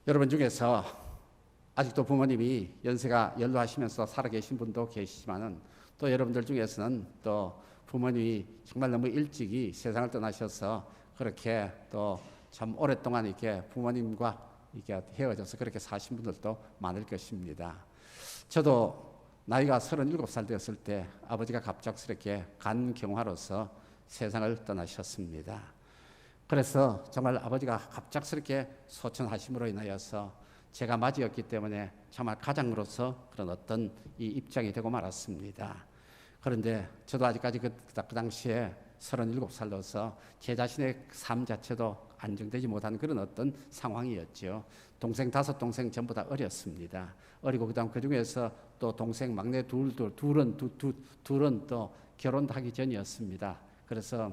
여러분 중에서 아직도 부모님이 연세가 연로하시면서 살아계신 분도 계시지만은 또 여러분들 중에서는 또 부모님이 정말 너무 일찍이 세상을 떠나셔서 그렇게 또 참 오랫동안 이렇게 부모님과 이렇게 헤어져서 그렇게 사신 분들도 많을 것입니다. 저도 나이가 37살 되었을 때 아버지가 갑작스럽게 간경화로서 세상을 떠나셨습니다. 그래서 정말 아버지가 갑작스럽게 소천하심으로 인하여서 제가 맞이였기 때문에 정말 가장으로서 그런 어떤 이 입장이 되고 말았습니다. 그런데 저도 아직까지 그 당시에 37살로서 제 자신의 삶 자체도 안정되지 못한 그런 어떤 상황이었죠. 동생 5동생 전부 다 어렸습니다. 어리고 그다음 그 중에서 또 동생 막내 둘은 또 결혼도 하기 전이었습니다. 그래서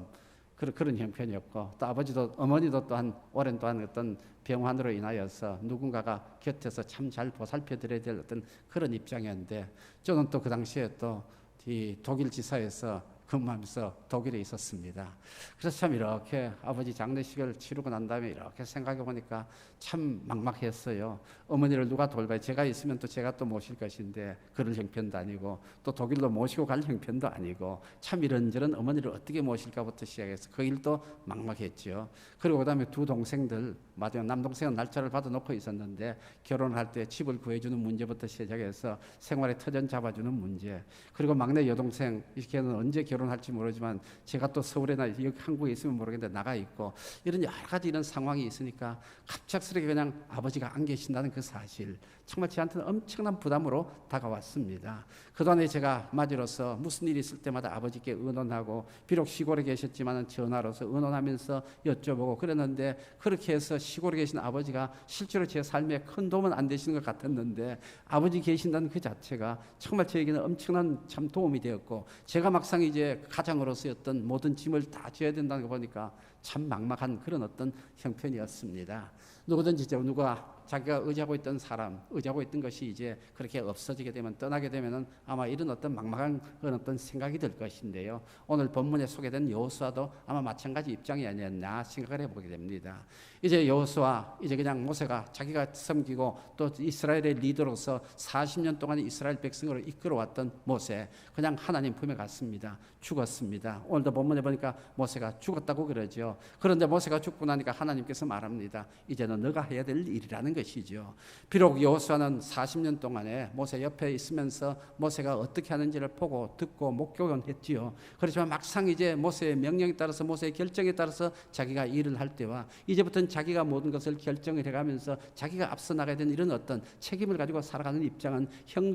그런 형편이었고 또 아버지도 어머니도 또한 오랜 동안 어떤 병환으로 인하여서 누군가가 곁에서 참 잘 보살펴 드려야 될 어떤 그런 입장이었는데 저는 또 그 당시에 또 이 독일 지사에서 근무하면서 독일에 있었습니다. 그래서 참 이렇게 아버지 장례식을 치르고 난 다음에 이렇게 생각해 보니까 참 막막했어요. 어머니를 누가 돌봐요? 제가 있으면 또 제가 또 모실 것인데 그럴 형편도 아니고 또 독일로 모시고 갈 형편도 아니고 참 이런저런 어머니를 어떻게 모실까부터 시작해서 그 일도 막막했죠. 그리고 그다음에 두 동생들 맞아요. 남동생은 날짜를 받아놓고 있었는데 결혼할 때 집을 구해주는 문제부터 시작해서 생활의 터전 잡아주는 문제, 그리고 막내 여동생 이렇게는 언제 결혼할지 모르지만 제가 또 서울에나 여기 한국에 있으면 모르겠는데 나가 있고 이런 여러 가지 이런 상황이 있으니까 갑작스럽게 그냥 아버지가 안 계신다는 그 사실 정말 저한테는 엄청난 부담으로 다가왔습니다. 그동안에 제가 맞이로서 무슨 일이 있을 때마다 아버지께 의논하고 비록 시골에 계셨지만 전화로서 의논하면서 여쭤보고 그랬는데 그렇게 해서 시골에 계신 아버지가 실제로 제 삶에 큰 도움은 안 되시는 것 같았는데 아버지 계신다는 그 자체가 정말 저에게는 엄청난 참 도움이 되었고 제가 막상 이제 가장으로서의 어떤 모든 짐을 다 져야 된다는 거 보니까 참 막막한 그런 어떤 형편이었습니다. 누구든지 누가 자기가 의지하고 있던 사람, 의지하고 있던 것이 이제 그렇게 없어지게 되면 떠나게 되면은 아마 이런 어떤 막막한 그런 어떤 생각이 들 것인데요. 오늘 본문에 소개된 여호수아도 아마 마찬가지 입장이 아니었나 생각을 해보게 됩니다. 이제 여호수아 이제 그냥 모세가 자기가 섬기고 또 이스라엘의 리더로서 40년 동안 이스라엘 백성을 이끌어왔던 모세 그냥 하나님 품에 갔습니다. 죽었습니다. 오늘도 본문에 보니까 모세가 죽었다고 그러죠. 그런데 모세가 죽고 나니까 하나님께서 말합니다. 이제는 너가 해야 될 일이라는 것이죠. 비록 여호수아는 40년 동안에 모세 옆에 있으면서 모세가 어떻게 하는지를 보고 듣고 목격은 했지요. 그렇지만 막상 이제 모세의 명령에 따라서 모세의 결정에 따라서 자기가 일을 할 때와 이제부터는 자기가 모든 것을 결정을 해가면서 자기가 앞서 나가야 되는 이런 어떤 책임을 가지고 살아가는 입장은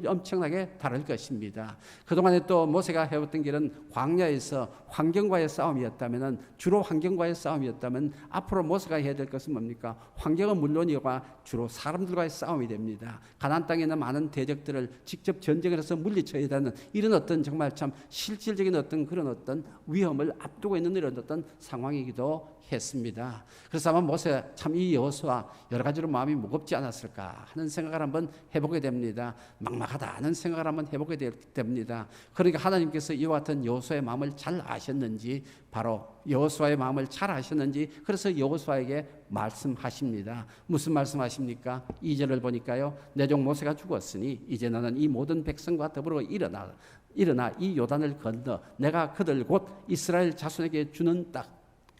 엄청나게 다를 것입니다. 그동안에 또 모세가 해왔던 길은 광야에서 환경과의 싸움이었다면 주로 환경과의 싸움이었다면 앞으로 모세가 해야 될 것은 뭡니까? 환경은 물론이고 주로 사람들과의 싸움이 됩니다. 가나안 땅에 있는 많은 대적들을 직접 전쟁을 해서 물리쳐야 되는 이런 어떤 정말 참 실질적인 어떤 그런 어떤 위험을 앞두고 있는 이런 어떤 상황이기도 했습니다. 그래서 아마 모세 참 이 여호수아 여러 가지로 마음이 무겁지 않았을까 하는 생각을 한번 해보게 됩니다. 막막하다 하는 생각을 한번 해보게 됩니다. 그러니까 하나님께서 이와 같은 여호수아의 마음을 잘 아셨는지 바로 여호수아의 마음을 잘 아셨는지 그래서 여호수아에게 말씀하십니다. 무슨 말씀하십니까? 2절을 보니까요. 내 종 모세가 죽었으니 이제 너는 이 모든 백성과 더불어 일어나 이 요단을 건너 내가 그들 곧 이스라엘 자손에게 주는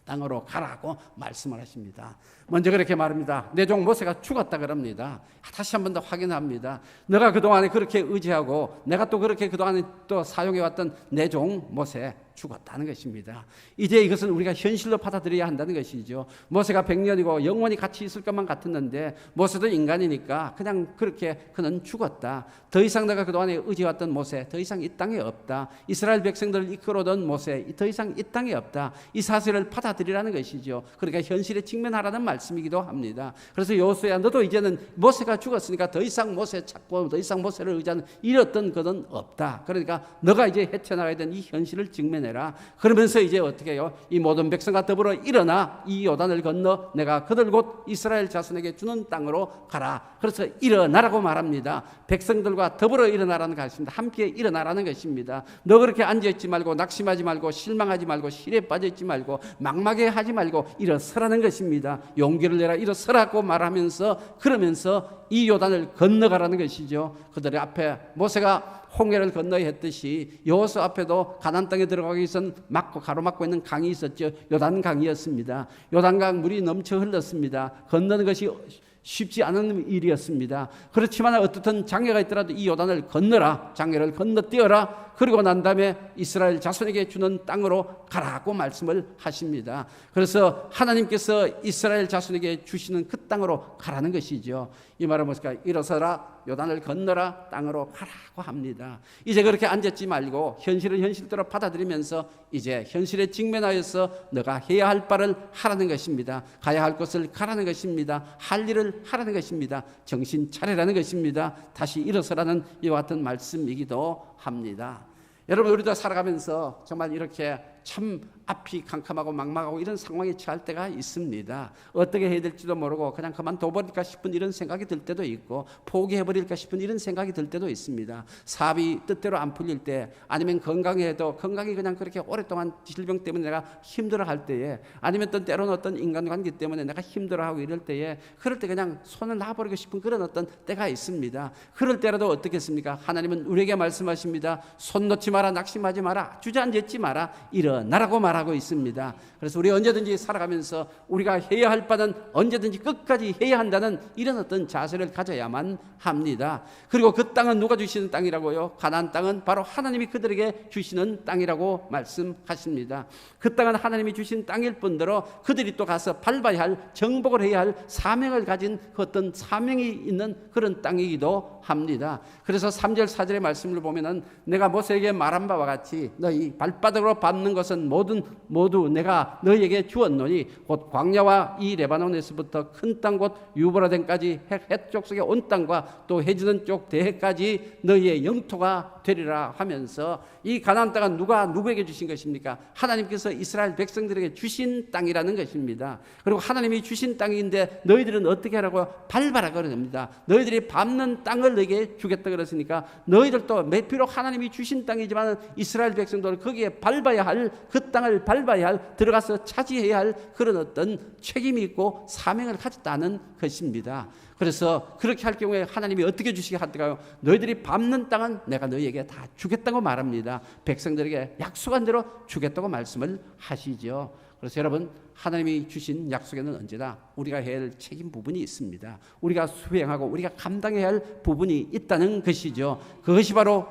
땅으로 가라고 말씀을 하십니다. 먼저 그렇게 말합니다. 내 종 모세가 죽었다 그럽니다. 다시 한 번 더 확인합니다. 내가 그동안에 그렇게 의지하고 내가 또 그렇게 그동안에 또 사용해왔던 내 종 모세 죽었다는 것입니다. 이제 이것은 우리가 현실로 받아들여야 한다는 것이죠. 모세가 100년이고 영원히 같이 있을 것만 같았는데 모세도 인간이니까 그냥 그렇게 그는 죽었다. 더 이상 내가 그동안에 의지해왔던 모세 더 이상 이 땅에 없다. 이스라엘 백성들을 이끌어오던 모세 더 이상 이 땅에 없다. 이 사실을 받아들이라는 것이죠. 그러니까 현실에 직면하라는 말씀이기도 합니다. 그래서 여호수아야 너도 이제는 모세가 죽었으니까 더 이상 모세 찾고 더 이상 모세를 의지하는 이랬던 것은 없다. 그러니까 너가 이제 헤쳐나가야 되는 이 현실을 직면해 이겨내라. 그러면서 이제 어떻게 해요? 이 모든 백성과 더불어 일어나 이 요단을 건너 내가 그들 곧 이스라엘 자손에게 주는 땅으로 가라. 그래서 일어나라고 말합니다. 백성들과 더불어 일어나라는 것입니다. 함께 일어나라는 것입니다. 너 그렇게 앉아있지 말고 낙심하지 말고 실망하지 말고 실에 빠져있지 말고 막막해 하지 말고 일어서라는 것입니다. 용기를 내라 일어서라고 말하면서 그러면서 이 요단을 건너가라는 것이죠. 그들의 앞에 모세가 홍해를 건너야 했듯이 여호수아 앞에도 가나안 땅에 들어가기 위해서 막고 가로막고 있는 강이 있었죠. 요단 강이었습니다. 요단강 물이 넘쳐 흘렀습니다. 건너는 것이 쉽지 않은 일이었습니다. 그렇지만 어떻든 장애가 있더라도 이 요단을 건너라. 장애를 건너뛰어라. 그리고 난 다음에 이스라엘 자손에게 주는 땅으로 가라고 말씀을 하십니다. 그래서 하나님께서 이스라엘 자손에게 주시는 그 땅으로 가라는 것이죠. 이 말은 무엇일까? 일어서라, 요단을 건너라, 땅으로 가라고 합니다. 이제 그렇게 앉았지 말고 현실을 현실대로 받아들이면서 이제 현실에 직면하여서 너가 해야 할 바를 하라는 것입니다. 가야 할 곳을 가라는 것입니다. 할 일을 하라는 것입니다. 정신 차리라는 것입니다. 다시 일어서라는 이와 같은 말씀이기도 합니다. 여러분, 우리도 살아가면서 정말 이렇게 참 앞이 캄캄하고 막막하고 이런 상황에 처할 때가 있습니다. 어떻게 해야 될지도 모르고 그냥 그만둬버릴까 싶은 이런 생각이 들 때도 있고 포기해버릴까 싶은 이런 생각이 들 때도 있습니다. 사업이 뜻대로 안 풀릴 때, 아니면 건강해도 건강이 그냥 그렇게 오랫동안 질병 때문에 내가 힘들어할 때에, 아니면 또 때로는 어떤 인간관계 때문에 내가 힘들어하고 이럴 때에, 그럴 때 그냥 손을 놔버리고 싶은 그런 어떤 때가 있습니다. 그럴 때라도 어떻겠습니까? 하나님은 우리에게 말씀하십니다. 손 놓지 마라, 낙심하지 마라, 주저앉지 마라, 일어나라고 말하고 있습니다. 그래서 우리 언제든지 살아가면서 우리가 해야 할 바는 언제든지 끝까지 해야 한다는 이런 어떤 자세를 가져야만 합니다. 그리고 그 땅은 누가 주시는 땅이라고요? 가나안 땅은 바로 하나님이 그들에게 주시는 땅이라고 말씀하십니다. 그 땅은 하나님이 주신 땅일 뿐더러 그들이 또 가서 밟아야 할, 정복을 해야 할 사명을 가진 그 어떤 사명이 있는 그런 땅이기도 합니다. 그래서 3절 4절의 말씀을 보면은 내가 모세에게 말한 바와 같이 너희 발바닥으로 밟는 것은 모두 내가 너희에게 주었노니 곧 광야와 이 레바논에서부터 큰 땅 곧 유브라덴까지 해쪽 속의 온 땅과 또 해지는 쪽 대해까지 너희의 영토가 되리라 하면서, 이 가나안 땅은 누가 누구에게 주신 것입니까? 하나님께서 이스라엘 백성들에게 주신 땅이라는 것입니다. 그리고 하나님이 주신 땅인데 너희들은 어떻게 하라고? 밟아라 그럽니다. 너희들이 밟는 땅을 너희에게 주겠다 그랬으니까 너희들도 비록 하나님이 주신 땅이지만 이스라엘 백성들 거기에 밟아야 할, 그 땅을 밟아야 할, 들어가서 차지해야 할 그런 어떤 책임이 있고 사명을 가졌다는 것입니다. 그래서 그렇게 할 경우에 하나님이 어떻게 주시게 할까요? 너희들이 밟는 땅은 내가 너희에게 다 주겠다고 말합니다. 백성들에게 약속한 대로 주겠다고 말씀을 하시죠. 그래서 여러분, 하나님이 주신 약속에는 언제나 우리가 해야 할 책임 부분이 있습니다. 우리가 수행하고 우리가 감당해야 할 부분이 있다는 것이죠. 그것이 바로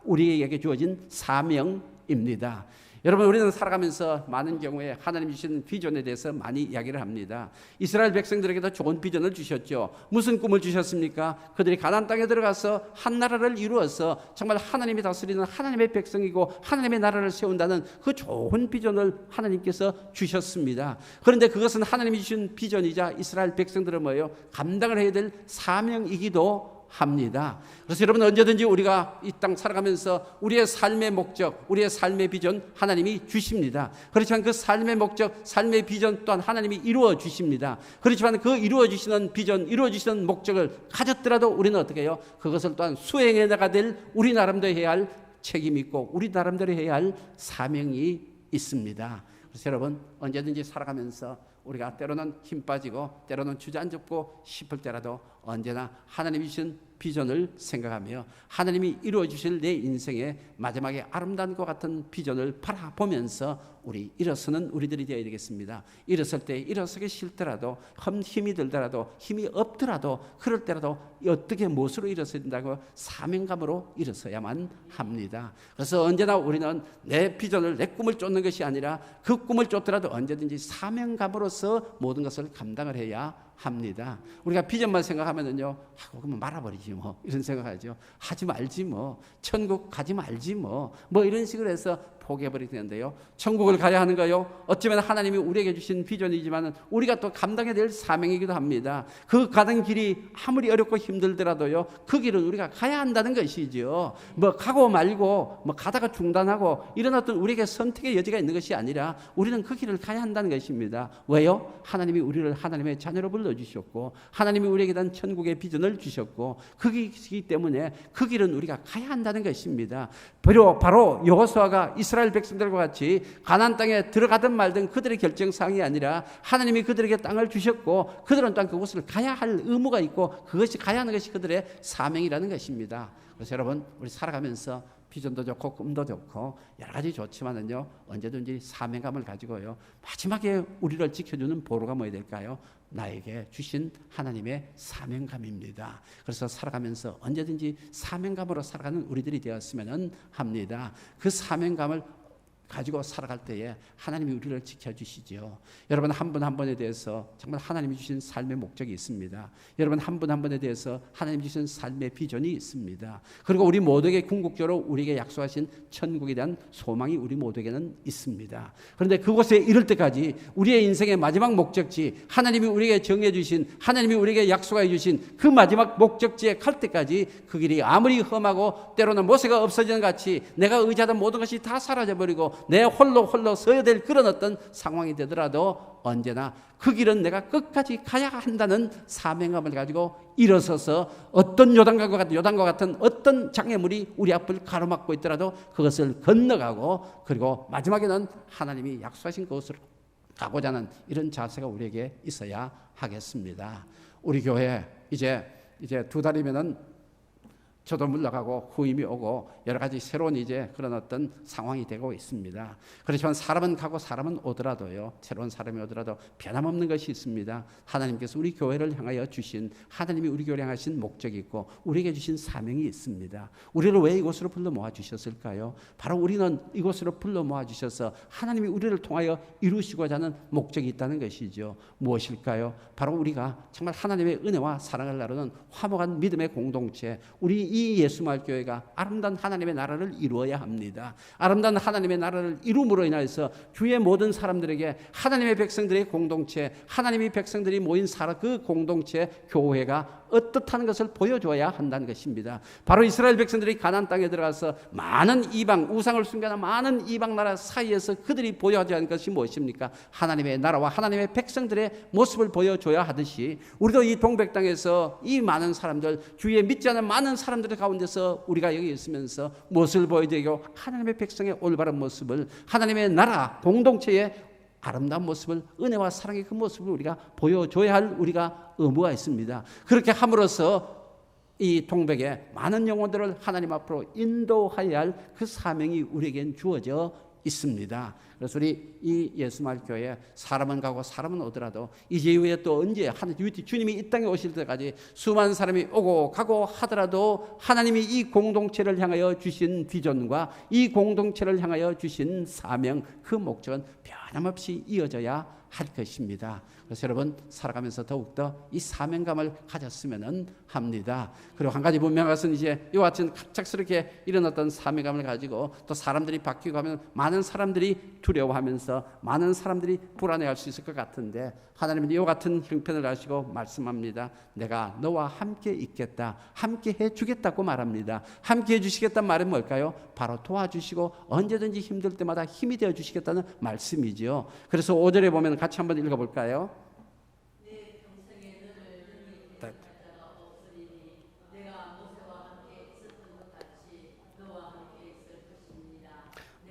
우리에게 주어진 사명입니다. 여러분, 우리는 살아가면서 많은 경우에 하나님 주시는 비전에 대해서 많이 이야기를 합니다. 이스라엘 백성들에게도 좋은 비전을 주셨죠. 무슨 꿈을 주셨습니까? 그들이 가나안 땅에 들어가서 한 나라를 이루어서 정말 하나님이 다스리는 하나님의 백성이고 하나님의 나라를 세운다는 그 좋은 비전을 하나님께서 주셨습니다. 그런데 그것은 하나님이 주신 비전이자 이스라엘 백성들은 뭐예요? 감당을 해야 될 사명이기도 합니다. 그래서 여러분, 언제든지 우리가 이 땅 살아가면서 우리의 삶의 목적, 우리의 삶의 비전 하나님이 주십니다. 그렇지만 그 삶의 목적, 삶의 비전 또한 하나님이 이루어 주십니다. 그렇지만 그 이루어 주시는 비전, 이루어 주시는 목적을 가졌더라도 우리는 어떻게 해요? 그것을 또한 수행해 나가야 될 우리 나름대로 해야 할 책임이 있고 우리 나름대로 해야 할 사명이 있습니다. 그래서 여러분, 언제든지 살아가면서 우리가 때로는 힘 빠지고 때로는 주저앉고 싶을 때라도 언제나 하나님이 주신 비전을 생각하며 하나님이 이루어 주실 내 인생의 마지막에 아름다운 것 같은 비전을 바라보면서 우리 일어서는 우리들이 되어야 되겠습니다. 일어설 때 일어서기 싫더라도, 힘이 들더라도, 힘이 없더라도, 그럴 때라도 어떻게 무엇으로 일어서야 된다고? 사명감으로 일어서야만 합니다. 그래서 언제나 우리는 내 비전을, 내 꿈을 쫓는 것이 아니라 그 꿈을 쫓더라도 언제든지 사명감으로서 모든 것을 감당을 해야 합니다. 우리가 비전만 생각하면은요, 그러면 말아버리지 뭐, 이런 생각하죠. 하지 말지 뭐, 천국 가지 말지 뭐 이런 식으로 해서 포기해버리게 되는데요. 천국을 가야 하는 거요. 어쩌면 하나님이 우리에게 주신 비전이지만 우리가 또 감당해야 될 사명이기도 합니다. 그 가는 길이 아무리 어렵고 힘들더라도요. 그 길은 우리가 가야 한다는 것이죠. 뭐 가고 말고 뭐 가다가 중단하고 이런 어떤 우리에게 선택의 여지가 있는 것이 아니라 우리는 그 길을 가야 한다는 것입니다. 왜요? 하나님이 우리를 하나님의 자녀로 불러주셨고 하나님이 우리에게 단 천국의 비전을 주셨고 그기이기 때문에 그 길은 우리가 가야 한다는 것입니다. 바로 여호수아가 이스라엘 백성들과 같이 가나안 땅에 들어가든 말든 그들의 결정사항이 아니라 하나님이 그들에게 땅을 주셨고 그들은 또한 그곳을 가야 할 의무가 있고 그것이 가야 하는 것이 그들의 사명이라는 것입니다. 그래서 여러분 우리 살아가면서 비전도 좋고 꿈도 좋고 여러 가지 좋지만은요 언제든지 사명감을 가지고요 마지막에 우리를 지켜주는 보루가 뭐야 될까요? 나에게 주신 하나님의 사명감입니다. 그래서 살아가면서 언제든지 사명감으로 살아가는 우리들이 되었으면 합니다. 그 사명감을 가지고 살아갈 때에 하나님이 우리를 지켜주시죠. 여러분 한 분 한 분에 대해서 정말 하나님이 주신 삶의 목적이 있습니다. 여러분 한 분 한 분에 대해서 하나님이 주신 삶의 비전이 있습니다. 그리고 우리 모두에게 궁극적으로 우리에게 약속하신 천국에 대한 소망이 우리 모두에게는 있습니다. 그런데 그곳에 이를 때까지 우리의 인생의 마지막 목적지 하나님이 우리에게 정해 주신 하나님이 우리에게 약속해 주신 그 마지막 목적지에 갈 때까지 그 길이 아무리 험하고 때로는 모세가 없어지는 같이 내가 의지하던 모든 것이 다 사라져버리고 내 홀로 서야 될 그런 어떤 상황이 되더라도 언제나 그 길은 내가 끝까지 가야 한다는 사명감을 가지고 일어서서 어떤 요단과 같은 어떤 장애물이 우리 앞을 가로막고 있더라도 그것을 건너가고 그리고 마지막에는 하나님이 약속하신 그곳으로 가고자 하는 이런 자세가 우리에게 있어야 하겠습니다. 우리 교회 이제 2달이면은 저도 물러가고 후임이 오고 여러 가지 새로운 이제 그런 어떤 상황이 되고 있습니다. 그렇지만 사람은 가고 사람은 오더라도요. 새로운 사람이 오더라도 변함없는 것이 있습니다. 하나님께서 우리 교회를 향하여 주신 하나님이 우리 교회를 향하신 목적이 있고 우리에게 주신 사명이 있습니다. 우리를 왜 이곳으로 불러 모아 주셨을까요? 바로 우리는 이곳으로 불러 모아 주셔서 하나님이 우리를 통하여 이루시고자 하는 목적이 있다는 것이죠. 무엇일까요? 바로 우리가 정말 하나님의 은혜와 사랑을 나누는 화목한 믿음의 공동체 우리 이 예수마을교회가 아름다운 하나님의 나라를 이루어야 합니다. 아름다운 하나님의 나라를 이룸으로 인해서 주의 모든 사람들에게 하나님의 백성들의 공동체 하나님의 백성들이 모인 그 공동체 교회가 어떻다는 것을 보여줘야 한다는 것입니다. 바로 이스라엘 백성들이 가나안 땅에 들어가서 많은 이방 우상을 숨겨놓은 많은 이방 나라 사이에서 그들이 보여줘야 하는 것이 무엇입니까? 하나님의 나라와 하나님의 백성들의 모습을 보여줘야 하듯이 우리도 이 동백 땅에서 이 많은 사람들 주위에 믿지 않는 많은 사람들 가운데서 우리가 여기 있으면서 무엇을 보여드리고 하나님의 백성의 올바른 모습을 하나님의 나라 공동체의 아름다운 모습을 은혜와 사랑의 그 모습을 우리가 보여줘야 할 우리가 의무가 있습니다. 그렇게 함으로써 이 동백에 많은 영혼들을 하나님 앞으로 인도하여야 할 그 사명이 우리에겐 주어져 있습니다. 그래서 우리 이 예수마을교회 사람은 가고 사람은 오더라도 이제 이후에 또 언제 주님이 이 땅에 오실 때까지 수많은 사람이 오고 가고 하더라도 하나님이 이 공동체를 향하여 주신 비전과 이 공동체를 향하여 주신 사명 그 목적은 변함없이 이어져야 할 것입니다. 그래서 여러분 살아가면서 더욱더 이 사명감을 가졌으면 합니다. 그리고 한 가지 분명한 것은 이제 이와 같은 갑작스럽게 이런 어떤 사명감을 가지고 또 사람들이 바뀌고 하면 많은 사람들이 두려워하면서 많은 사람들이 불안해할 수 있을 것 같은데 하나님은 이와 같은 형편을 아시고 말씀합니다. 내가 너와 함께 있겠다. 함께 해주겠다고 말합니다. 함께 해주시겠다는 말은 뭘까요? 바로 도와주시고 언제든지 힘들 때마다 힘이 되어주시겠다는 말씀이지요. 그래서 5절에 보면 같이 한번 읽어볼까요?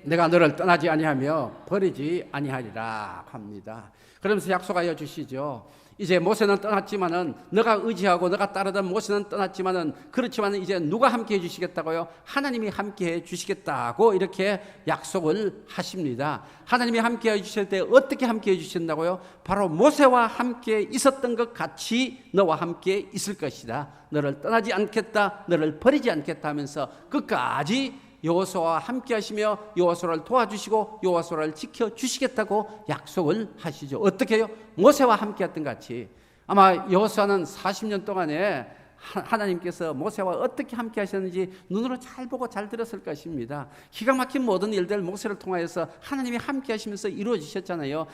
내가 너를 떠나지 아니하며 버리지 아니하리라 합니다. 그러면서 약속하여 주시죠. 이제 모세는 떠났지만은 너가 의지하고 너가 따르던 모세는 떠났지만은 그렇지만은 이제 누가 함께 해 주시겠다고요? 하나님이 함께 해 주시겠다고 이렇게 약속을 하십니다. 하나님이 함께 해 주실 때 어떻게 함께 해 주신다고요? 바로 모세와 함께 있었던 것 같이 너와 함께 있을 것이다. 너를 떠나지 않겠다. 너를 버리지 않겠다 하면서 끝까지 여호수아와 함께 하시며 여호수아를 도와주시고 여호수아를 지켜주시겠다고 약속을 하시죠. 어떻게 해요? 모세와 함께 했던 같이. 아마 여호수아는 40년 동안에 하나님께서 모세와 어떻게 함께 하셨는지 눈으로 잘 보고 잘 들었을 것입니다. 기가 막힌 모든 일들 모세를 통하여서 하나님이 함께 하시면서 이루어지셨잖아요.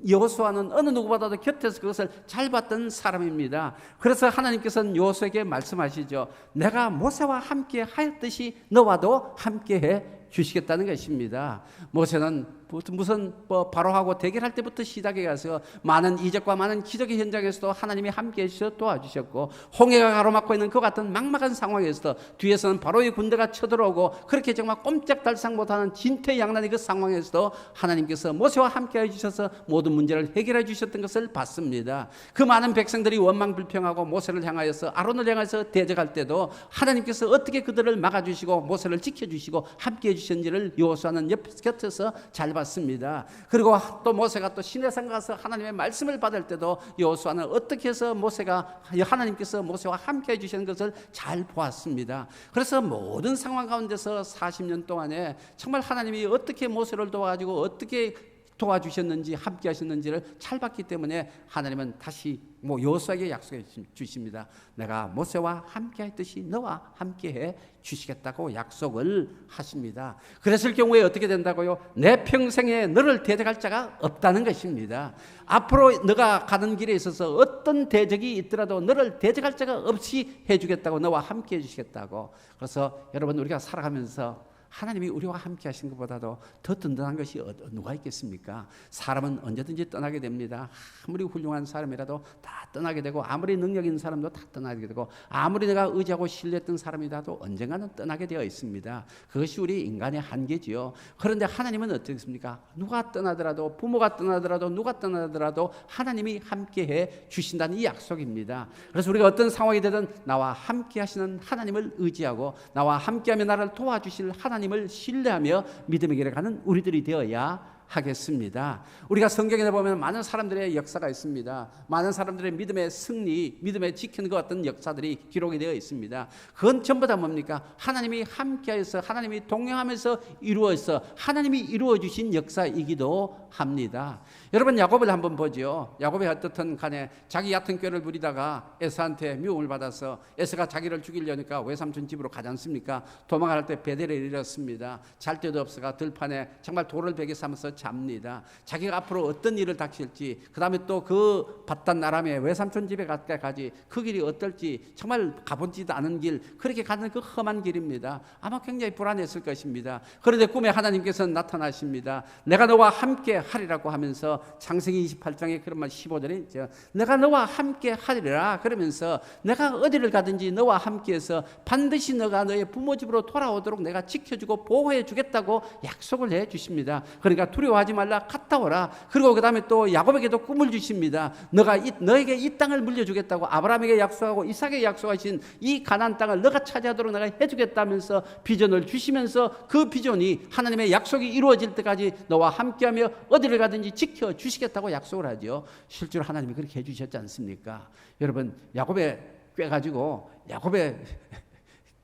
여호수아는 어느 누구보다도 곁에서 그것을 잘 봤던 사람입니다. 그래서 하나님께서는 여호수아에게 말씀하시죠. 내가 모세와 함께 하였듯이 너와도 함께 해 주시겠다는 것입니다. 모세는 무슨 바로하고 대결할 때부터 시작해 가서 많은 이적과 많은 기적의 현장에서도 하나님이 함께해 주셔서 도와주셨고, 홍해가 가로막고 있는 그 같은 막막한 상황에서도 뒤에서는 바로의 군대가 쳐들어오고 그렇게 정말 꼼짝달싹 못하는 진퇴양난의 그 상황에서도 하나님께서 모세와 함께해 주셔서 모든 문제를 해결해 주셨던 것을 봤습니다. 그 많은 백성들이 원망불평하고 모세를 향하여서 아론을 향해서 대적할 때도 하나님께서 어떻게 그들을 막아주시고 모세를 지켜주시고 함께해 주셨는지를 여호수아는 곁에서 잘 봤습니다. 그리고 또 모세가 또 시내산 가서 하나님의 말씀을 받을 때도 여호수아는 어떻게 해서 하나님께서 모세와 함께 해주시는 것을 잘 보았습니다. 그래서 모든 상황 가운데서 40년 동안에 정말 하나님이 어떻게 모세를 도와가지고 어떻게 도와주셨는지 함께 하셨는지를 잘 봤기 때문에 하나님은 다시 여호수아에게 약속해 주십니다. 내가 모세와 함께 했듯이 너와 함께 해 주시겠다고 약속을 하십니다. 그랬을 경우에 어떻게 된다고요? 내 평생에 너를 대적할 자가 없다는 것입니다. 앞으로 너가 가는 길에 있어서 어떤 대적이 있더라도 너를 대적할 자가 없이 해주겠다고, 너와 함께 해주시겠다고. 그래서 여러분, 우리가 살아가면서 하나님이 우리와 함께 하신 것보다도 더 든든한 것이 누가 있겠습니까? 사람은 언제든지 떠나게 됩니다. 아무리 훌륭한 사람이라도 다 떠나게 되고, 아무리 능력 있는 사람도 다 떠나게 되고, 아무리 내가 의지하고 신뢰했던 사람이라도 언젠가는 떠나게 되어 있습니다. 그것이 우리 인간의 한계지요. 그런데 하나님은 어떻습니까? 누가 떠나더라도, 부모가 떠나더라도, 누가 떠나더라도 하나님이 함께해 주신다는 이 약속입니다. 그래서 우리가 어떤 상황이 되든 나와 함께 하시는 하나님을 의지하고, 나와 함께하며 나를 도와주실 하나님을 신뢰하며 믿음의 길에 가는 우리들이 되어야 하겠습니다. 우리가 성경에 보면 많은 사람들의 역사가 있습니다. 많은 사람들의 믿음의 승리, 믿음의 지키는 것 같은 역사들이 기록이 되어 있습니다. 그건 전부 다 뭡니까? 하나님이 함께하여서, 하나님이 동행하면서 이루어서 하나님이 이루어 주신 역사이기도 합니다. 여러분, 야곱을 한번 보죠. 야곱이 어떻든 간에 자기 얕은 꾀를 부리다가 에서한테 미움을 받아서 에서가 자기를 죽이려니까 외삼촌 집으로 가지 않습니까? 도망갈 때 베델에 이르렀습니다. 잘 데도 없어가 들판에 정말 돌을 베개 삼아서 잡니다. 자기가 앞으로 어떤 일을 닥칠지, 그 다음에 또 그 바단 아람의 외삼촌 집에 가까이 그 길이 어떨지, 정말 가보지도 않은 길, 그렇게 가는 그 험한 길입니다. 아마 굉장히 불안했을 것입니다. 그런데 꿈에 하나님께서는 나타나십니다. 내가 너와 함께 하리라고 하면서, 창세기 28장에 그런 말 15절에 있죠. 내가 너와 함께 하리라 그러면서 내가 어디를 가든지 너와 함께해서 반드시 너가 너의 부모 집으로 돌아오도록 내가 지켜주고 보호해 주겠다고 약속을 해 주십니다. 그러니까 두려워하지 말라, 갔다 오라. 그리고 그 다음에 또 야곱에게도 꿈을 주십니다. 너에게 이 땅을 물려주겠다고 아브라함에게 약속하고 이삭에게 약속하신 이 가나안 땅을 너가 차지하도록 내가 해주겠다면서 비전을 주시면서, 그 비전이 하나님의 약속이 이루어질 때까지 너와 함께하며 어디를 가든지 지켜주시겠다고 약속을 하죠. 실제로 하나님이 그렇게 해주셨지 않습니까? 여러분, 야곱의 꾀 가지고, 야곱의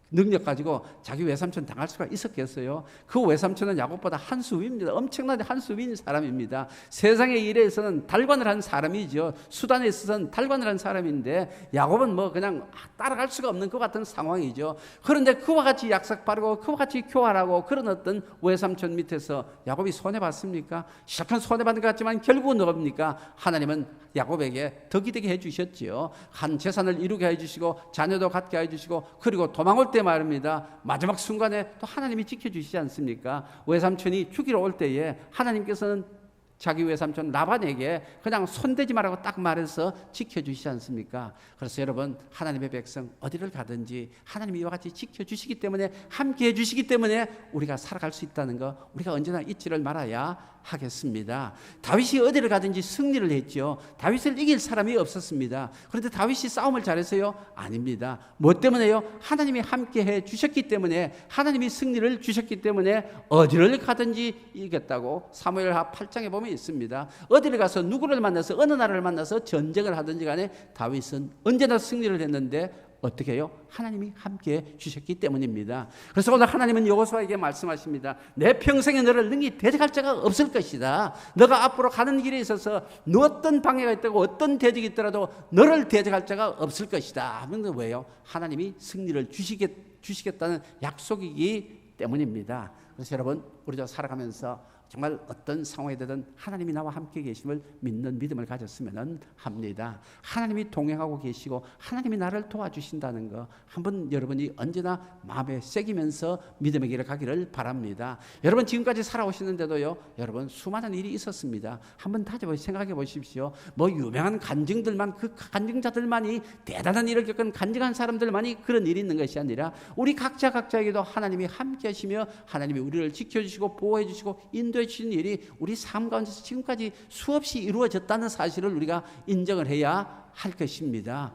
능력 가지고 자기 외삼촌 당할 수가 있었겠어요? 그 외삼촌은 야곱보다 한 수 위입니다. 엄청나게 한 수 위인 사람입니다. 세상의 일에 있어서는 달관을 한 사람이죠. 수단에 있어서는 달관을 한 사람인데 야곱은 그냥 따라갈 수가 없는 것 같은 상황이죠. 그런데 그와 같이 약속 바르고 그와 같이 교활하고 그런 어떤 외삼촌 밑에서 야곱이 손해봤습니까? 시작은 손해받은 것 같지만 결국은 뭡니까? 하나님은 야곱에게 덕이 되게 해주셨지요. 한 재산을 이루게 해주시고 자녀도 갖게 해주시고, 그리고 도망올 때 말입니다. 마지막 순간에 또 하나님이 지켜주시지 않습니까? 외삼촌이 죽이러 올 때에 하나님께서는 자기 외삼촌 라반에게 그냥 손대지 말라고 딱 말해서 지켜주시지 않습니까? 그래서 여러분, 하나님의 백성 어디를 가든지 하나님이 이와 같이 지켜주시기 때문에, 함께해 주시기 때문에 우리가 살아갈 수 있다는 거 우리가 언제나 잊지를 말아야 하겠습니다. 다윗이 어디를 가든지 승리를 했죠. 다윗을 이길 사람이 없었습니다. 그런데 다윗이 싸움을 잘했어요? 아닙니다. 뭐 때문에요? 하나님이 함께해 주셨기 때문에, 하나님이 승리를 주셨기 때문에 어디를 가든지 이겼다고 사무엘하 8장에 보면 있습니다. 어디를 가서 누구를 만나서 어느 나라를 만나서 전쟁을 하든지 간에 다윗은 언제나 승리를 했는데 어떻게 해요? 하나님이 함께 주셨기 때문입니다. 그래서 오늘 하나님은 여호수아에게 말씀하십니다. 내 평생에 너를 능히 대적할 자가 없을 것이다. 너가 앞으로 가는 길에 있어서 너 어떤 방해가 있다고 어떤 대적이 있더라도 너를 대적할 자가 없을 것이다. 하면 왜요? 하나님이 승리를 주시겠다는 약속이기 때문입니다. 그래서 여러분, 우리도 살아가면서 정말 어떤 상황이 되든 하나님이 나와 함께 계심을 믿는 믿음을 가졌으면 합니다. 하나님이 동행하고 계시고 하나님이 나를 도와주신다는 거 한번 여러분이 언제나 마음에 새기면서 믿음의 길을 가기를 바랍니다. 여러분 지금까지 살아오시는데도요, 여러분 수많은 일이 있었습니다. 한번 생각해 보십시오. 뭐 유명한 간증들만, 그 간증자들만이 대단한 일을 겪은 간증한 사람들만이 그런 일이 있는 것이 아니라 우리 각자에게도 하나님이 함께 하시며 하나님이 우리를 지켜주시고 보호해 주시고 인도해 주신 일이 우리 삶 가운데서 지금까지 수없이 이루어졌다는 사실을 우리가 인정을 해야 할 것입니다.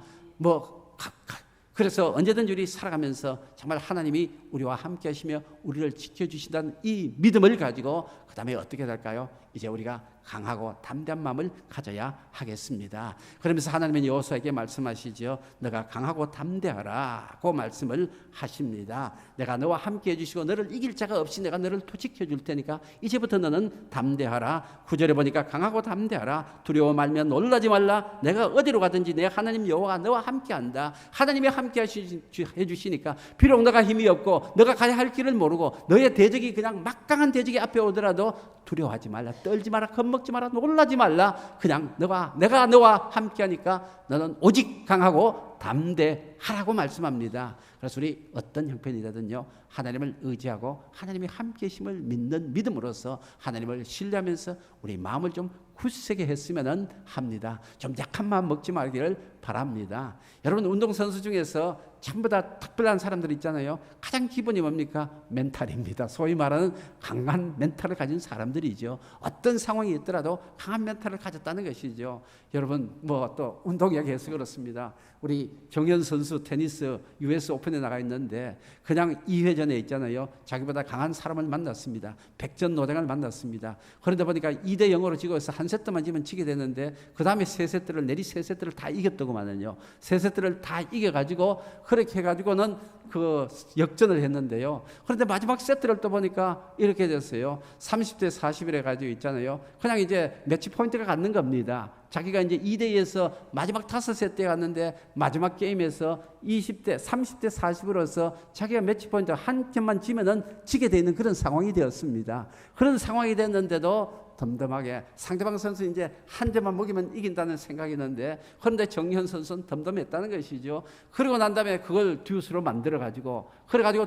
그래서 언제든지 우리 살아가면서 정말 하나님이 우리와 함께 하시며 우리를 지켜주신다는 이 믿음을 가지고 그 다음에 어떻게 될까요? 이제 우리가 강하고 담대한 마음을 가져야 하겠습니다. 그러면서 하나님은 여호수아에게 말씀하시죠. 너가 강하고 담대하라고 말씀을 하십니다. 내가 너와 함께 해주시고 너를 이길 자가 없이 내가 너를 지켜줄 테니까 이제부터 너는 담대하라. 9절에 보니까 강하고 담대하라. 두려워 말며 놀라지 말라. 내가 어디로 가든지 내 하나님 여호와가 너와 함께한다. 하나님이 함께 해주시니까 비록 너가 힘이 없고 너가 가야 할 길을 모르고 너의 대적이 그냥 막강한 대적이 앞에 오더라도 두려워하지 말라. 떨지 마라. 겁먹지 마라. 놀라지 말라. 그냥 내가 너와 함께하니까 너는 오직 강하고 담대하라고 말씀합니다. 그래서 우리 어떤 형편이라든요, 하나님을 의지하고 하나님이 함께 계심을 믿는 믿음으로써 하나님을 신뢰하면서 우리 마음을 좀 굳세게 했으면 합니다. 좀 약한 마음 먹지 말기를 바랍니다. 여러분 운동선수 중에서 전부 다 특별한 사람들 있잖아요. 가장 기본이 뭡니까? 멘탈입니다. 소위 말하는 강한 멘탈을 가진 사람들이죠. 어떤 상황이 있더라도 강한 멘탈을 가졌다는 것이죠. 여러분 또 운동 이야기해서 그렇습니다. 우리 정현 선수 테니스 US 오픈에 나가 있는데 그냥 2회전에 있잖아요. 자기보다 강한 사람을 만났습니다. 백전노장을 만났습니다. 그런데 보니까 2대0으로 지고 있어. 한 세트만 지면 지게 되는데 그 다음에 세 세트를 다 이겼더구만요. 세 세트를 다 이겨가지고 그렇게 해가지고는 그 역전을 했는데요. 그런데 마지막 세트를 또 보니까 이렇게 됐어요. 30대 40을 해가지고 있잖아요. 그냥 이제 매치 포인트가 갖는 겁니다. 자기가 이제 2대2에서 마지막 5세트에 갔는데 마지막 게임에서 30대 40으로서 자기가 매치 포인트 한 점만 지면은 지게 되는 그런 상황이 되었습니다. 그런 상황이 됐는데도 덤덤하게 상대방 선수 이제 한 점만 먹이면 이긴다는 생각이 있는데 그런데 정현 선수는 덤덤했다는 것이죠. 그러고 난 다음에 그걸 듀스로 만들어가지고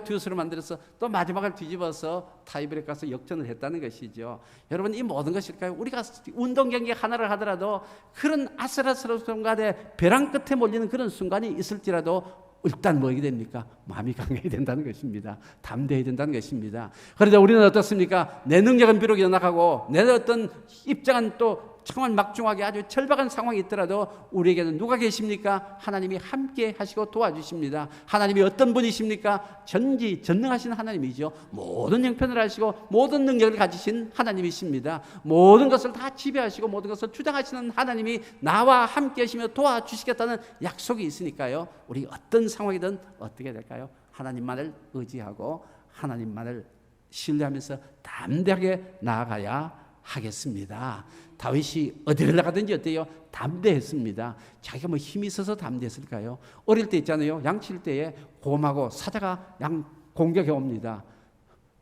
듀스로 만들어서 또 마지막을 뒤집어서 타이브레이크 가서 역전을 했다는 것이죠. 여러분 이 모든 것일까요? 우리가 운동 경기 하나를 하더라도 그런 아슬아슬한 순간에 벼랑 끝에 몰리는 그런 순간이 있을지라도 일단 뭐가 됩니까? 마음이 강해야 된다는 것입니다. 담대해야 된다는 것입니다. 그런데 우리는 어떻습니까? 내 능력은 비록 연약하고 내 어떤 입장은 또 정말 막중하게 아주 절박한 상황이 있더라도 우리에게는 누가 계십니까? 하나님이 함께 하시고 도와주십니다. 하나님이 어떤 분이십니까? 전지전능하신 하나님이죠. 모든 형편을 하시고 모든 능력을 가지신 하나님이십니다. 모든 것을 다 지배하시고 모든 것을 주장하시는 하나님이 나와 함께 하시며 도와주시겠다는 약속이 있으니까요. 우리 어떤 상황이든 어떻게 될까요? 하나님만을 의지하고 하나님만을 신뢰하면서 담대하게 나아가야 하겠습니다. 다윗이 어디를 나가든지 어때요? 담대했습니다. 자기가 뭐 힘이 있어서 담대했을까요? 어릴 때 있잖아요. 양칠 때에 곰하고 사자가 양 공격해 옵니다.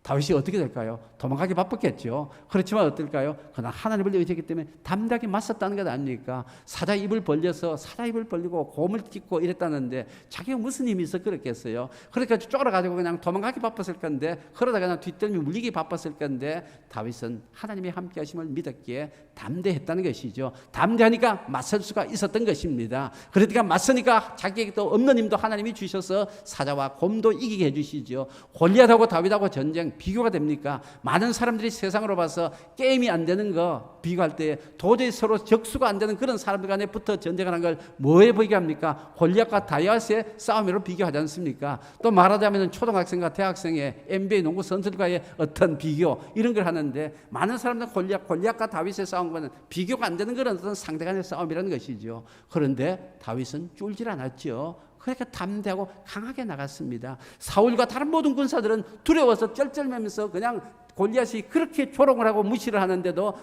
다윗이 어떻게 될까요? 도망가기 바빴겠죠. 그렇지만 어떨까요? 그러나 하나님을 의지했기 때문에 담대하게 맞섰다는 것 아닙니까? 사자 입을 벌리고 곰을 찢고 이랬다는데 자기가 무슨 힘이 있어 그랬겠어요? 그러니까 쫄아가지고 그냥 도망가기 바빴을 건데 그러다가 그냥 뒷덜미 물리기 바빴을 건데 다윗은 하나님이 함께 하심을 믿었기에 담대했다는 것이죠. 담대하니까 맞설 수가 있었던 것입니다. 그러니까 맞서니까 자기에게 또 없는 힘도 하나님이 주셔서 사자와 곰도 이기게 해주시죠. 골리앗하고 다윗하고 전쟁 비교가 됩니까? 많은 사람들이 세상으로 봐서 게임이 안 되는 거 비교할 때 도저히 서로 적수가 안 되는 그런 사람들 간에 붙어 전쟁하는 걸 뭐에 보이게 합니까? 골리앗과 다윗의 싸움으로 비교하지 않습니까? 또 말하자면 초등학생과 대학생의 NBA 농구 선수들과의 어떤 비교 이런 걸 하는데 많은 사람들은 골리앗과 다윗의 싸움과는 비교가 안 되는 그런 어떤 상대 간의 싸움이라는 것이죠. 그런데 다윗은 쫄질 않았죠. 그렇게 담대하고 강하게 나갔습니다. 사울과 다른 모든 군사들은 두려워서 쩔쩔매면서 그냥 골리앗이 그렇게 조롱을 하고 무시를 하는데도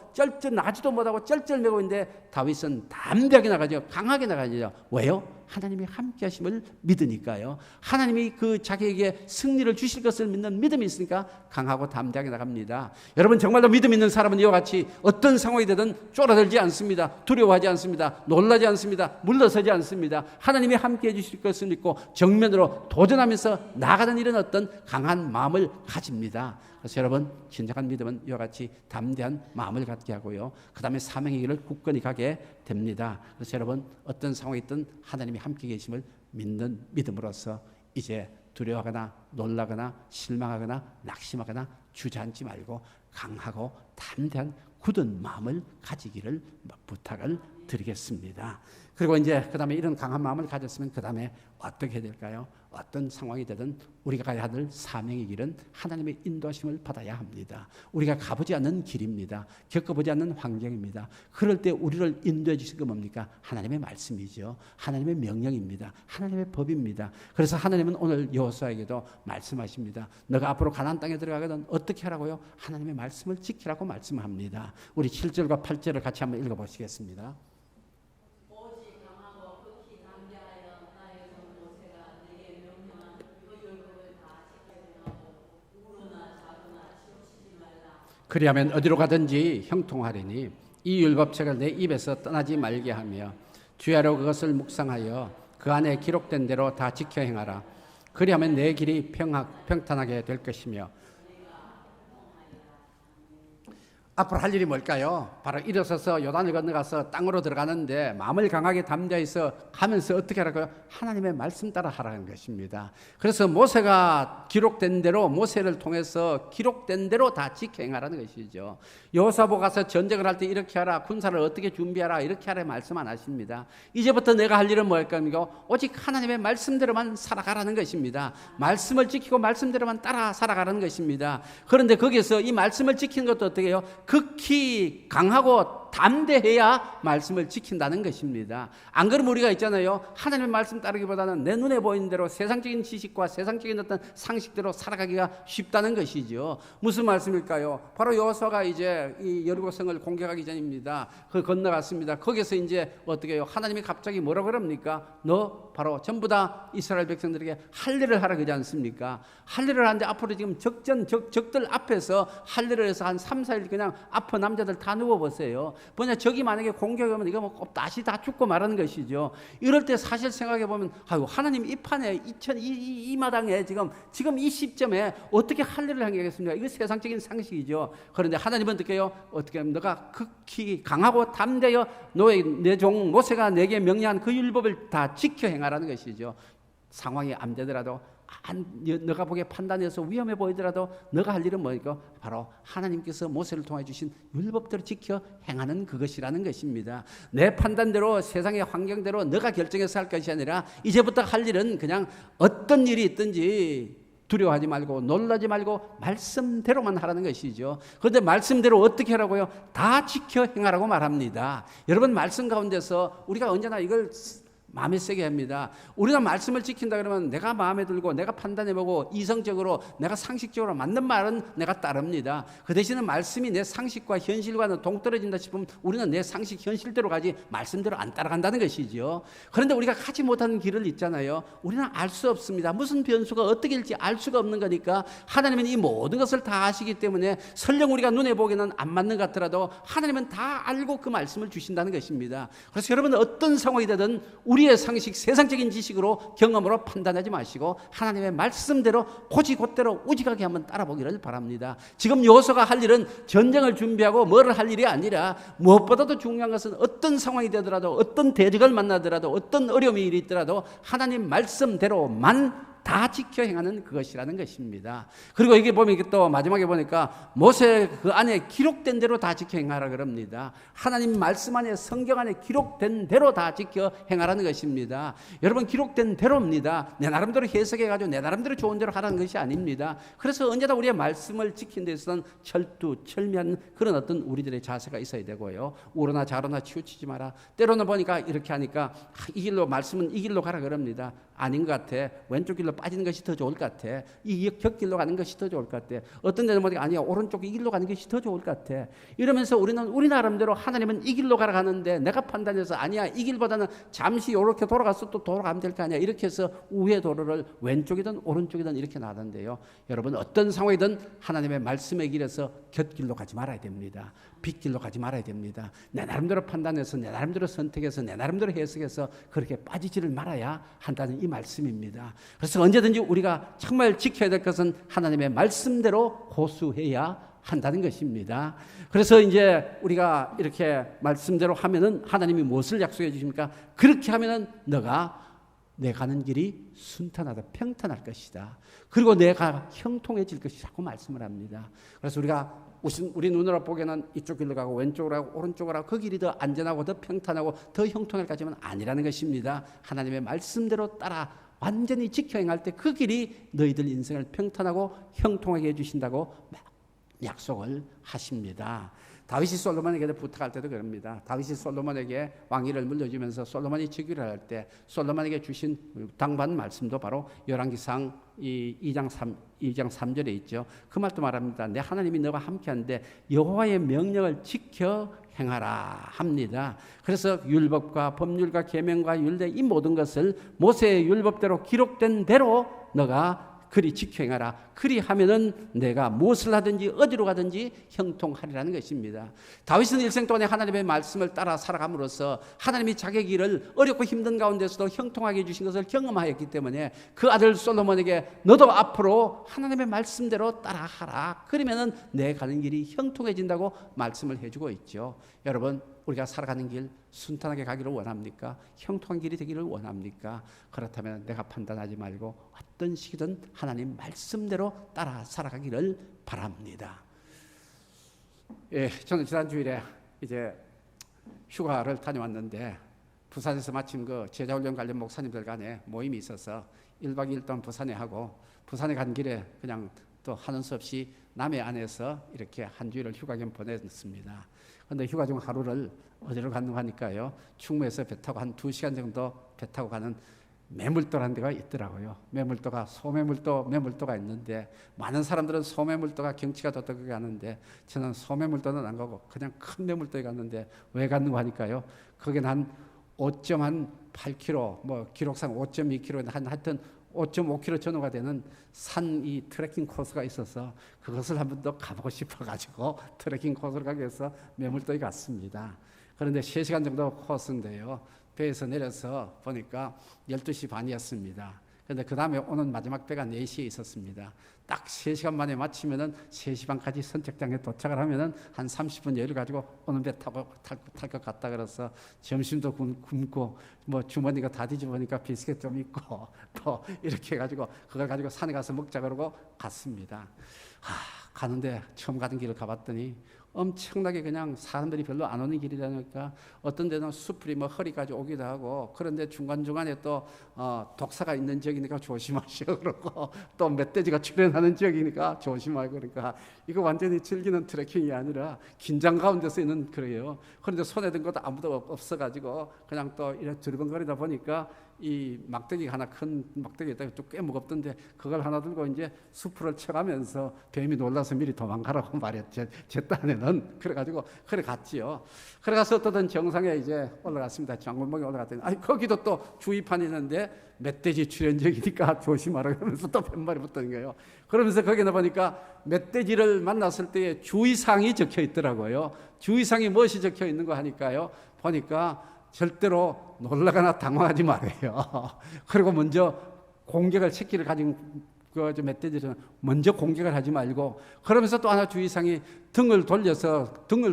나지도 못하고 쩔쩔매고 있는데 다윗은 담대하게 나가죠. 강하게 나가죠. 왜요? 하나님이 함께 하심을 믿으니까요. 하나님이 그 자기에게 승리를 주실 것을 믿는 믿음이 있으니까 강하고 담대하게 나갑니다. 여러분 정말로 믿음 있는 사람은 이와 같이 어떤 상황이 되든 쫄아들지 않습니다. 두려워하지 않습니다. 놀라지 않습니다. 물러서지 않습니다. 하나님이 함께 해주실 것을 믿고 정면으로 도전하면서 나아가는 이런 어떤 강한 마음을 가집니다. 그래서 여러분 진정한 믿음은 이와 같이 담대한 마음을 갖게 하고요. 그 다음에 사명의 길을 굳건히 가게 됩니다. 그래서 여러분 어떤 상황이 있든 하나님이 함께 계심을 믿는 믿음으로써 이제 두려워하거나 놀라거나 실망하거나 낙심하거나 주저앉지 말고 강하고 담대한 굳은 마음을 가지기를 부탁을 드리겠습니다. 그리고 이제 그 다음에 이런 강한 마음을 가졌으면 그 다음에 어떻게 해야 될까요? 어떤 상황이 되든 우리가 가야 할 사명의 길은 하나님의 인도하심을 받아야 합니다. 우리가 가보지 않는 길입니다. 겪어보지 않는 환경입니다. 그럴 때 우리를 인도해 주실 건 뭡니까? 하나님의 말씀이죠. 하나님의 명령입니다. 하나님의 법입니다. 그래서 하나님은 오늘 여호수아에게도 말씀하십니다. 너가 앞으로 가나안 땅에 들어가거든 어떻게 하라고요? 하나님의 말씀을 지키라고 말씀합니다. 우리 7절과 8절을 같이 한번 읽어보시겠습니다. 그리하면 어디로 가든지 형통하리니 이 율법책을 내 입에서 떠나지 말게 하며 주야로 그것을 묵상하여 그 안에 기록된 대로 다 지켜 행하라. 그리하면 내 길이 평탄하게 될 것이며. 앞으로 할 일이 뭘까요? 바로 일어서서 요단을 건너가서 땅으로 들어가는데 마음을 강하게 담대해서 가면서 어떻게 하라고요? 하나님의 말씀 따라 하라는 것입니다. 그래서 모세가 기록된 대로 모세를 통해서 기록된 대로 다 지켜 행하라는 것이죠. 여호수아보 가서 전쟁을 할 때 이렇게 하라, 군사를 어떻게 준비하라 이렇게 하라 말씀 안 하십니다. 이제부터 내가 할 일은 뭘까? 오직 하나님의 말씀대로만 살아가라는 것입니다. 말씀을 지키고 말씀대로만 따라 살아가라는 것입니다. 그런데 거기서 이 말씀을 지키는 것도 어떻게 해요? 극히 강하고 담대해야 말씀을 지킨다는 것입니다. 안 그러면 우리가 있잖아요. 하나님의 말씀 따르기보다는 내 눈에 보이는 대로 세상적인 지식과 세상적인 어떤 상식대로 살아가기가 쉽다는 것이죠. 무슨 말씀일까요? 바로 여호수아가 이제 이 여리고성을 공격하기 전입니다. 그 건너갔습니다. 거기서 이제 어떻게 해요? 하나님이 갑자기 뭐라고 그럽니까? 너 바로 전부 다 이스라엘 백성들에게 할 일을 하라 그러지 않습니까? 할 일을 하는데 앞으로 지금 적들 앞에서 할 일을 해서 한 3, 4일 그냥 아픈 남자들 다 누워보세요. 뭐냐, 적이 만약에 공격하면 이거 뭐 다시 다 죽고 말하는 것이죠. 이럴 때 사실 생각해보면, 아유, 하나님 이 판에, 이 마당에 지금 이 시점에 어떻게 할 일을 하겠습니까? 이거 세상적인 상식이죠. 그런데 하나님은 어떻게 해요? 어떻게 하면 너가 극히 강하고 담대여 내 종 모세가 내게 명령한 그 율법을 다 지켜 행하라는 것이죠. 상황이 안 되더라도 너가 보기에 판단해서 위험해 보이더라도 너가 할 일은 뭐니까 바로 하나님께서 모세를 통해 주신 율법대로 지켜 행하는 그것이라는 것입니다. 내 판단대로 세상의 환경대로 너가 결정해서 할 것이 아니라 이제부터 할 일은 그냥 어떤 일이 있든지 두려워하지 말고 놀라지 말고 말씀대로만 하라는 것이죠. 그런데 말씀대로 어떻게 하라고요? 다 지켜 행하라고 말합니다. 여러분 말씀 가운데서 우리가 언제나 이걸 마음에 새게 합니다. 우리가 말씀을 지킨다 그러면 내가 마음에 들고 내가 판단해보고 이성적으로 내가 상식적으로 맞는 말은 내가 따릅니다. 그 대신에 말씀이 내 상식과 현실과는 동떨어진다 싶으면 우리는 내 상식 현실대로 가지 말씀대로 안 따라간다는 것이죠. 그런데 우리가 가지 못하는 길을 있잖아요. 우리는 알 수 없습니다. 무슨 변수가 어떻게 일지 알 수가 없는 거니까 하나님은 이 모든 것을 다 아시기 때문에 설령 우리가 눈에 보기에는 안 맞는 것 같더라도 하나님은 다 알고 그 말씀을 주신다는 것입니다. 그래서 여러분 어떤 상황이 되든 우리의 상식, 세상적인 지식으로 경험으로 판단하지 마시고 하나님의 말씀대로 곧이곧대로 우직하게 한번 따라보기를 바랍니다. 지금 여호수아가 할 일은 전쟁을 준비하고 뭐를 할 일이 아니라 무엇보다도 중요한 것은 어떤 상황이 되더라도 어떤 대적을 만나더라도 어떤 어려움이 있더라도 하나님 말씀대로만 다 지켜 행하는 그것이라는 것입니다. 그리고 이게 보면 이게 또 마지막에 보니까 모세 그 안에 기록된 대로 다 지켜 행하라 그럽니다. 하나님 말씀 안에 성경 안에 기록된 대로 다 지켜 행하라는 것입니다. 여러분 기록된 대로입니다. 내 나름대로 해석해가지고 내 나름대로 좋은 대로 하라는 것이 아닙니다. 그래서 언제나 우리의 말씀을 지킨 데 있어서는 철두철미한 그런 어떤 우리들의 자세가 있어야 되고요. 우로나 좌로나 치우치지 마라. 때로는 보니까 이렇게 하니까 이 길로 말씀은 이 길로 가라 그럽니다. 아닌 것 같아. 왼쪽 길로 빠지는 것이 더 좋을 것 같아. 이 곁길로 가는 것이 더 좋을 것 같아. 어떤 데는 보니까 아니야, 오른쪽 이 길로 가는 것이 더 좋을 것 같아. 이러면서 우리는 우리 나름대로 하나님은 이 길로 가라가는데 내가 판단해서 아니야, 이 길보다는 잠시 이렇게 돌아가서 또 돌아가면 될 거 아니야. 이렇게 해서 우회 도로를 왼쪽이든 오른쪽이든 이렇게 나던데요. 여러분 어떤 상황이든 하나님의 말씀의 길에서 곁길로 가지 말아야 됩니다. 빗길로 가지 말아야 됩니다. 내 나름대로 판단해서 내 나름대로 선택해서 내 나름대로 해석해서 그렇게 빠지지를 말아야 한다는 이 말씀입니다. 그래서 언제든지 우리가 정말 지켜야 될 것은 하나님의 말씀대로 고수해야 한다는 것입니다. 그래서 이제 우리가 이렇게 말씀대로 하면은 하나님이 무엇을 약속해 주십니까? 그렇게 하면은 너가 내 가는 길이 순탄하다, 평탄할 것이다. 그리고 내가 형통해질 것이 자꾸 말씀을 합니다. 그래서 우리 눈으로 보기에는 이쪽 길로 가고 왼쪽으로 가고 오른쪽으로 가고 그 길이 더 안전하고 더 평탄하고 더 형통할 것이면 아니라는 것입니다. 하나님의 말씀대로 따라 완전히 지켜 행할 때 그 길이 너희들 인생을 평탄하고 형통하게 해주신다고 약속을 하십니다. 다윗이 솔로몬에게 부탁할 때도 그럽니다. 다윗이 솔로몬에게 왕위를 물려주면서 솔로몬이 즉위를 할 때 솔로몬에게 주신 당반 말씀도 바로 열왕기상 2장 3절에 있죠. 그 말도 말합니다. 내 하나님이 너와 함께한데 여호와의 명령을 지켜 행하라 합니다. 그래서 율법과 법률과 계명과 율례 이 모든 것을 모세의 율법대로 기록된 대로 너가 그리 지켜 행하라. 그리 하면은 내가 무엇을 하든지 어디로 가든지 형통하리라는 것입니다. 다윗은 일생 동안에 하나님의 말씀을 따라 살아감으로써 하나님이 자기 길을 어렵고 힘든 가운데서도 형통하게 해주신 것을 경험하였기 때문에 그 아들 솔로몬에게 너도 앞으로 하나님의 말씀대로 따라하라. 그러면은 내 가는 길이 형통해진다고 말씀을 해주고 있죠. 여러분 우리가 살아가는 길 순탄하게 가기를 원합니까? 형통한 길이 되기를 원합니까? 그렇다면 내가 판단하지 말고 어떤 시기든 하나님 말씀대로 따라 살아가기를 바랍니다. 예, 저는 지난 주일에 이제 휴가를 다녀왔는데 부산에서 마침 그 제자훈련 관련 목사님들 간에 모임이 있어서 1박 2일 동안 부산에 하고 부산에 간 길에 그냥 또 하는 수 없이 남해 안에서 이렇게 한 주일을 휴가 겸 보냈습니다. 그런데 휴가 중 하루를 어디로 갔는가 하니까요. 충무에서 배 타고 한 2시간 정도 배 타고 가는 매물도라는 데가 있더라고요. 매물도가 소매물도가 있는데 많은 사람들은 소매물도가 경치가 좋다고 하는데 저는 소매물도는 안 가고 그냥 큰 매물도에 갔는데 왜 갔는가 하니까요. 거기는 한 5.8km 뭐 기록상 5.2km 하여튼 5.5km 전후가 되는 산 이 트레킹 코스가 있어서 그것을 한 번 더 가보고 싶어가지고 트레킹 코스를 가기 위해서 매물도에 갔습니다. 그런데 3시간 정도 코스인데요. 배에서 내려서 보니까 12시 반이었습니다. 그런데 그 다음에 오는 마지막 배가 4시에 있었습니다. 딱 3시간 만에 마치면은 3시 반까지 선착장에 도착을 하면은 한 30분 여유를 가지고 오는 배 탈 것 같다 그래서 점심도 굶고 뭐 주머니가 다 뒤집으니까 비스켓 좀 있고 또 이렇게 해가지고 그걸 가지고 산에 가서 먹자 그러고 갔습니다. 가는데 처음 가던 길을 가봤더니 엄청나게 그냥 사람들이 별로 안 오는 길이라니까 어떤 데는 수풀이 뭐 허리까지 오기도 하고 그런데 중간중간에 또 독사가 있는 지역이니까 조심하시오 그러고 또 멧돼지가 출현하는 지역이니까 조심하고 그러니까 이거 완전히 즐기는 트레킹이 아니라 긴장 가운데서 있는 거예요. 그런데 손에 든 것도 아무도 없어가지고 그냥 또 이렇게 두리번거리다 보니까 이 막대기가 하나 큰 막대기가 꽤 무겁던데 그걸 하나 들고 이제 수풀을 쳐가면서 뱀이 놀라서 미리 도망가라고 말했죠. 제 딴에는 그래가지고 그래 갔지요. 그래 가서 어떤 정상에 이제 올라갔습니다. 장군봉에 올라갔더니 거기도 또 주의판이 있는데 멧돼지 출현지역이니까 조심하라 그러면서 또 뱀말이 붙는 거예요. 그러면서 거기에 보니까 멧돼지를 만났을 때의 주의사항이 적혀 있더라고요. 주의사항이 무엇이 적혀 있는 거 하니까요. 보니까 절대로 놀라거나 당황하지 말아요. 그리고 먼저 공격을 새끼를 가진 그 멧돼지는 먼저 공격을 하지 말고 그러면서 또 하나 주의사항이 등을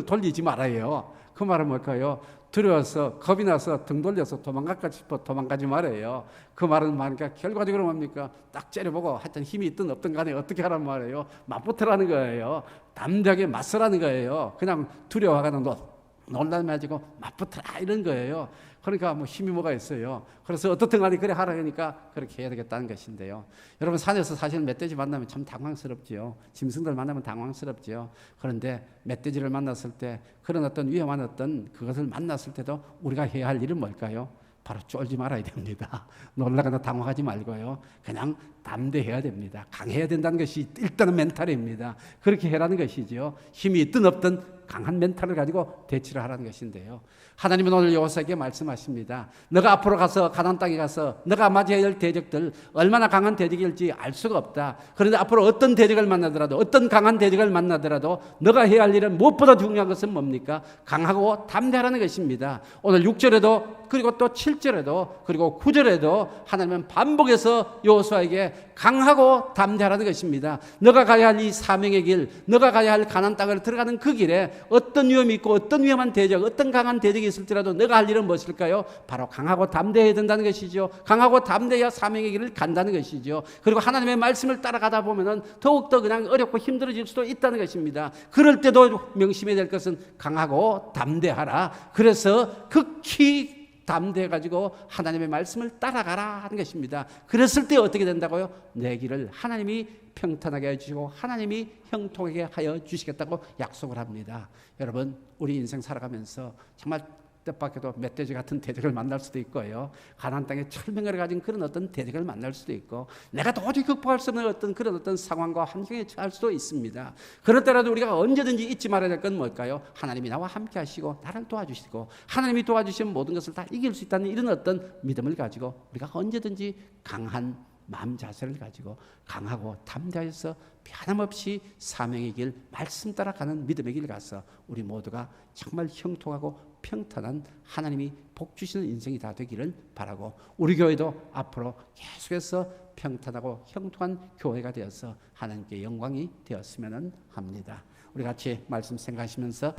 돌리지 말아요. 그 말은 뭘까요? 두려워서 겁이 나서 등 돌려서 도망갈까 싶어 도망가지 말아요. 그 말은 뭐니까 결과적으로 뭡니까? 딱 째려보고 하여튼 힘이 있든 없든 간에 어떻게 하란 말이에요. 맞붙으라는 거예요. 담대하게 맞서라는 거예요. 그냥 두려워하거나 놀라지 마시고 맞붙어라 이런 거예요. 그러니까 뭐 힘이 뭐가 있어요. 그래서 어떻든 간에 그래 하라 하니까 그렇게 해야 되겠다는 것인데요. 여러분 산에서 사실 멧돼지 만나면 참 당황스럽지요. 짐승들 만나면 당황스럽지요. 그런데 멧돼지를 만났을 때 그런 어떤 위험한 어떤 그것을 만났을 때도 우리가 해야 할 일은 뭘까요? 바로 쫄지 말아야 됩니다. 놀라거나 당황하지 말고요. 그냥 담대해야 됩니다. 강해야 된다는 것이 일단은 멘탈입니다. 그렇게 해라는 것이죠. 힘이 있든 없든 강한 멘탈을 가지고 대치를 하라는 것인데요. 하나님은 오늘 여호수아에게 말씀하십니다. 너가 앞으로 가서 가나안 땅에 가서 너가 맞이해야 할 대적들 얼마나 강한 대적일지 알 수가 없다. 그런데 앞으로 어떤 대적을 만나더라도 어떤 강한 대적을 만나더라도 너가 해야 할 일은 무엇보다 중요한 것은 뭡니까? 강하고 담대하라는 것입니다. 오늘 6절에도 그리고 또 7절에도 그리고 9절에도 하나님은 반복해서 여호수아에게 강하고 담대하라는 것입니다. 너가 가야 할 이 사명의 길, 너가 가야 할 가나안 땅을 들어가는 그 길에 어떤 위험이 있고 어떤 위험한 대적, 어떤 강한 대적이 있을지라도 너가 할 일은 무엇일까요? 바로 강하고 담대해야 된다는 것이죠. 강하고 담대해야 사명의 길을 간다는 것이죠. 그리고 하나님의 말씀을 따라가다 보면은 더욱더 그냥 어렵고 힘들어질 수도 있다는 것입니다. 그럴 때도 명심해야 될 것은 강하고 담대하라. 그래서 극히 담대해가지고 하나님의 말씀을 따라가라 하는 것입니다. 그랬을 때 어떻게 된다고요? 내 길을 하나님이 평탄하게 해주시고 하나님이 형통하게 하여 주시겠다고 약속을 합니다. 여러분, 우리 인생 살아가면서 정말 뜻밖에도 멧돼지 같은 대적을 만날 수도 있고요. 가나안 땅에 철명을 가진 그런 어떤 대적을 만날 수도 있고 내가 도저히 극복할 수 없는 어떤 그런 어떤 상황과 환경에 처할 수도 있습니다. 그럴 때라도 우리가 언제든지 잊지 말아야 될 건 뭘까요? 하나님이 나와 함께 하시고 나를 도와주시고 하나님이 도와주시면 모든 것을 다 이길 수 있다는 이런 어떤 믿음을 가지고 우리가 언제든지 강한 마음 자세를 가지고 강하고 담대하여서 변함없이 사명의 길, 말씀 따라가는 믿음의 길 가서 우리 모두가 정말 형통하고 평탄한 하나님이 복 주시는 인생이 다 되기를 바라고 우리 교회도 앞으로 계속해서 평탄하고 형통한 교회가 되어서 하나님께 영광이 되었으면 합니다. 우리 같이 말씀 생각하시면서